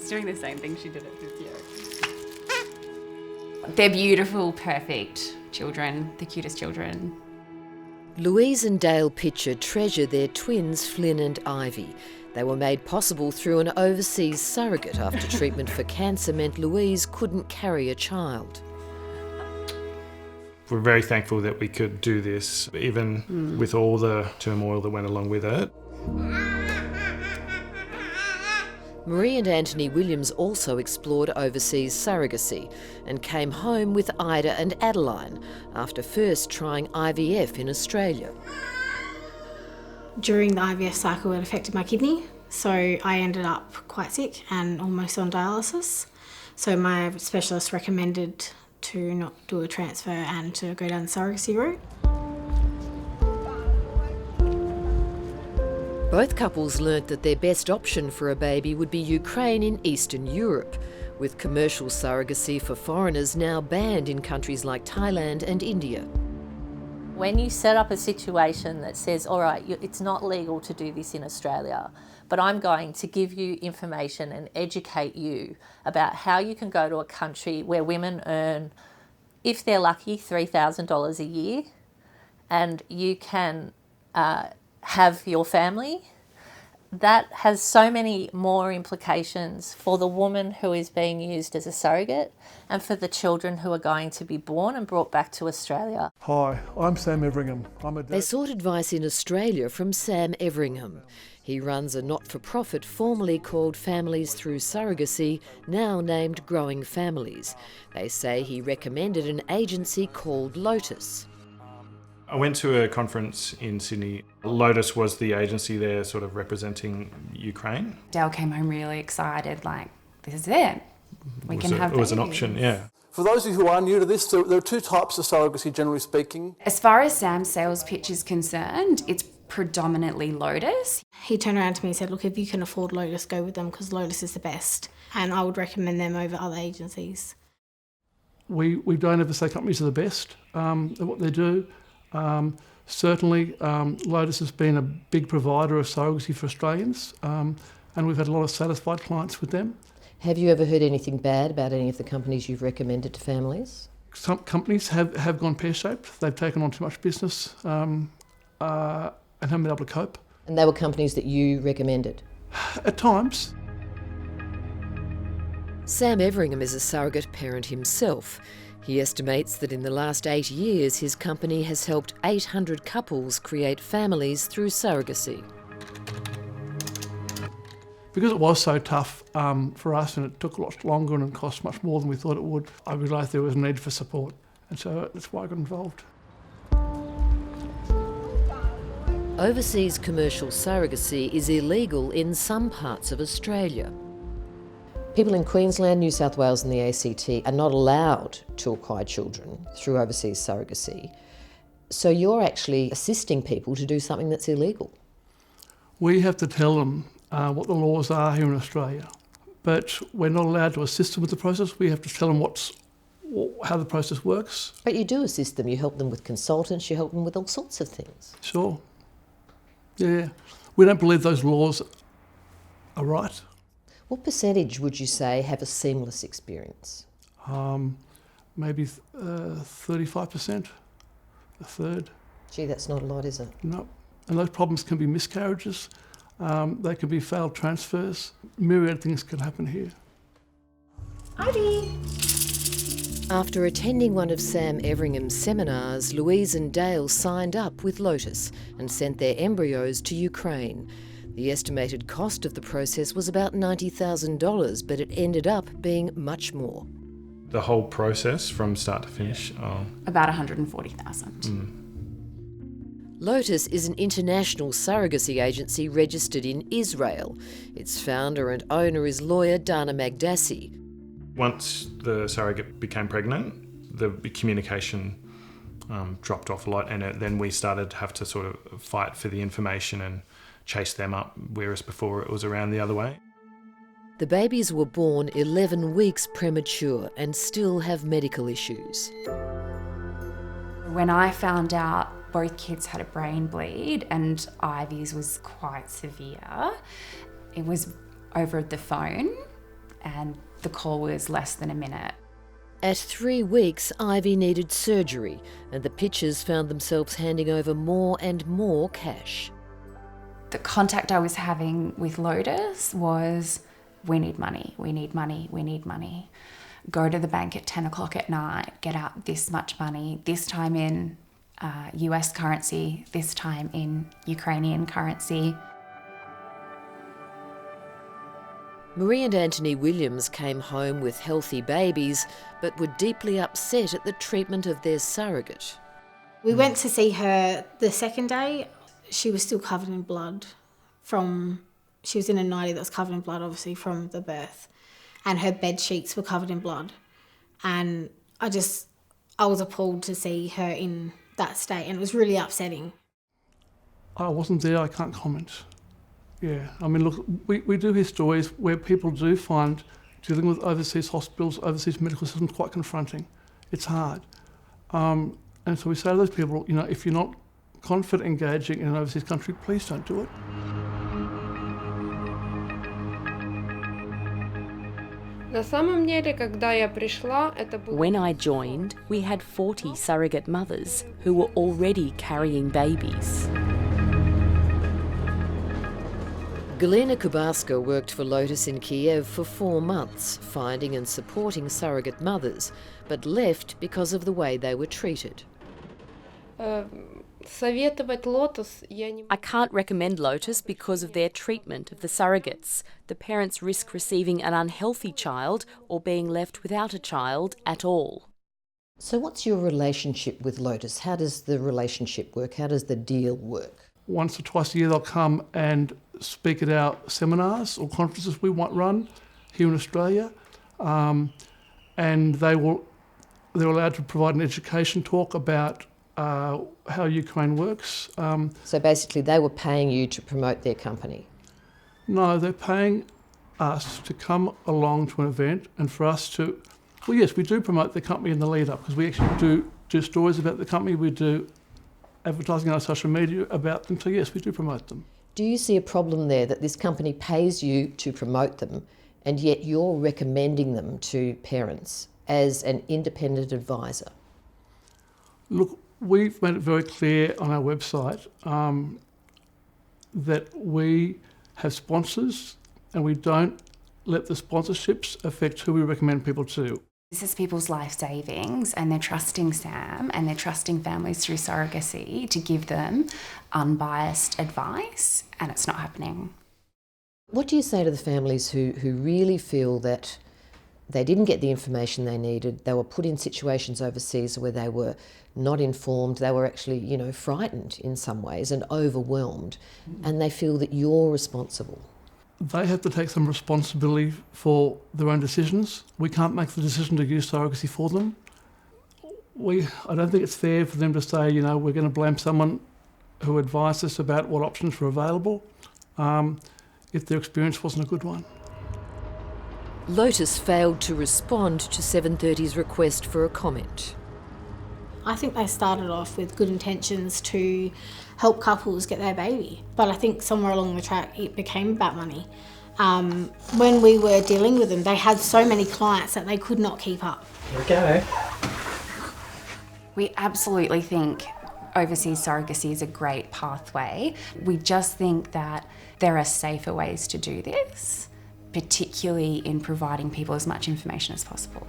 She's doing the same thing she did at physio. They're beautiful, perfect children, the cutest children. Louise and Dale Pitcher treasure their twins Flynn and Ivy. They were made possible through an overseas surrogate after treatment for cancer meant Louise couldn't carry a child. We're very thankful that we could do this, even with all the turmoil that went along with it. Marie and Anthony Williams also explored overseas surrogacy and came home with Ida and Adeline after first trying IVF in Australia. During the IVF cycle, it affected my kidney, so I ended up quite sick and almost on dialysis. So my specialist recommended to not do a transfer and to go down the surrogacy route. Both couples learnt that their best option for a baby would be Ukraine in Eastern Europe, with commercial surrogacy for foreigners now banned in countries like Thailand and India. When you set up a situation that says, all right, it's not legal to do this in Australia, but I'm going to give you information and educate you about how you can go to a country where women earn, if they're lucky, $3,000 a year, and you can have your family, that has so many more implications for the woman who is being used as a surrogate and for the children who are going to be born and brought back to Australia. Hi, I'm Sam Everingham. They sought advice in Australia from Sam Everingham. He runs a not-for-profit formerly called Families Through Surrogacy, now named Growing Families. They say he recommended an agency called Lotus. I went to a conference in Sydney. Lotus was the agency there sort of representing Ukraine. Dale came home really excited, like, this is it. We can have It was an babies. option, yeah. For those of you who are new to this, there are two types of surrogacy, generally speaking. As far as Sam's sales pitch is concerned, it's predominantly Lotus. He turned around to me and said, look, if you can afford Lotus, go with them because Lotus is the best. And I would recommend them over other agencies. We don't ever say companies are the best at what they do. Certainly, Lotus has been a big provider of surrogacy for Australians, and we've had a lot of satisfied clients with them. Have you ever heard anything bad about any of the companies you've recommended to families? Some companies have gone pear-shaped. They've taken on too much business and haven't been able to cope. And they were companies that you recommended? At times. Sam Everingham is a surrogate parent himself. He estimates that in the last 8 years his company has helped 800 couples create families through surrogacy. Because it was so tough for us and it took a lot longer and it cost much more than we thought it would, I realised there was a need for support, and so that's why I got involved. Overseas commercial surrogacy is illegal in some parts of Australia. People in Queensland, New South Wales and the ACT are not allowed to acquire children through overseas surrogacy. So you're actually assisting people to do something that's illegal. We have to tell them what the laws are here in Australia, but we're not allowed to assist them with the process. We have to tell them how the process works. But you do assist them. You help them with consultants, you help them with all sorts of things. Sure. Yeah. We don't believe those laws are right. What percentage would you say have a seamless experience? Maybe 35%, a third. Gee, that's not a lot, is it? No. And those problems can be miscarriages, they can be failed transfers. Myriad things can happen here. Ivy! After attending one of Sam Everingham's seminars, Louise and Dale signed up with Lotus and sent their embryos to Ukraine. The estimated cost of the process was about $90,000, but it ended up being much more. The whole process from start to finish? About $140,000. Lotus is an international surrogacy agency registered in Israel. Its founder and owner is lawyer Dana Magdassi. Once the surrogate became pregnant, the communication dropped off a lot, and then we started to have to sort of fight for the information and chase them up, whereas before it was around the other way. The babies were born 11 weeks premature and still have medical issues. When I found out both kids had a brain bleed and Ivy's was quite severe, it was over the phone, and the call was less than a minute. At 3 weeks, Ivy needed surgery, and the Pitchers found themselves handing over more and more cash. The contact I was having with Lotus was, we need money, we need money, we need money. Go to the bank at 10 o'clock at night, get out this much money, this time in US currency, this time in Ukrainian currency. Marie and Anthony Williams came home with healthy babies, but were deeply upset at the treatment of their surrogate. We went to see her the second day. She was still covered in blood she was in a nightie that was covered in blood, obviously, from the birth. And her bed sheets were covered in blood. And I was appalled to see her in that state, and it was really upsetting. I wasn't there, I can't comment. Yeah, I mean, look, we do hear stories where people do find dealing with overseas hospitals, overseas medical systems quite confronting. It's hard. And so we say to those people, you know, if you're not confident engaging in an overseas country, please don't do it. When I joined, we had 40 surrogate mothers who were already carrying babies. Galina Kubarska worked for Lotus in Kiev for 4 months, finding and supporting surrogate mothers, but left because of the way they were treated. I can't recommend Lotus because of their treatment of the surrogates. The parents risk receiving an unhealthy child or being left without a child at all. So what's your relationship with Lotus? How does the relationship work? How does the deal work? Once or twice a year they'll come and speak at our seminars or conferences we might run here in Australia, and they're allowed to provide an education talk about how Ukraine works. So basically they were paying you to promote their company? No, they're paying us to come along to an event and for us to, well yes, we do promote the company in the lead up because we actually do stories about the company, we do advertising on our social media about them, so yes, we do promote them. Do you see a problem there that this company pays you to promote them and yet you're recommending them to parents as an independent advisor? Look, we've made it very clear on our website that we have sponsors and we don't let the sponsorships affect who we recommend people to. This is people's life savings, and they're trusting Sam and they're trusting families through surrogacy to give them unbiased advice, and it's not happening. What do you say to the families who really feel that they didn't get the information they needed, they were put in situations overseas where they were not informed, they were actually, you know, frightened in some ways and overwhelmed, and they feel that you're responsible? They have to take some responsibility for their own decisions. We can't make the decision to use surrogacy for them. I don't think it's fair for them to say, you know, we're going to blame someone who advised us about what options were available if their experience wasn't a good one. Lotus failed to respond to 730's request for a comment. I think they started off with good intentions to help couples get their baby, but I think somewhere along the track it became about money. When we were dealing with them, they had so many clients that they could not keep up. Here we go. We absolutely think overseas surrogacy is a great pathway. We just think that there are safer ways to do this, particularly in providing people as much information as possible.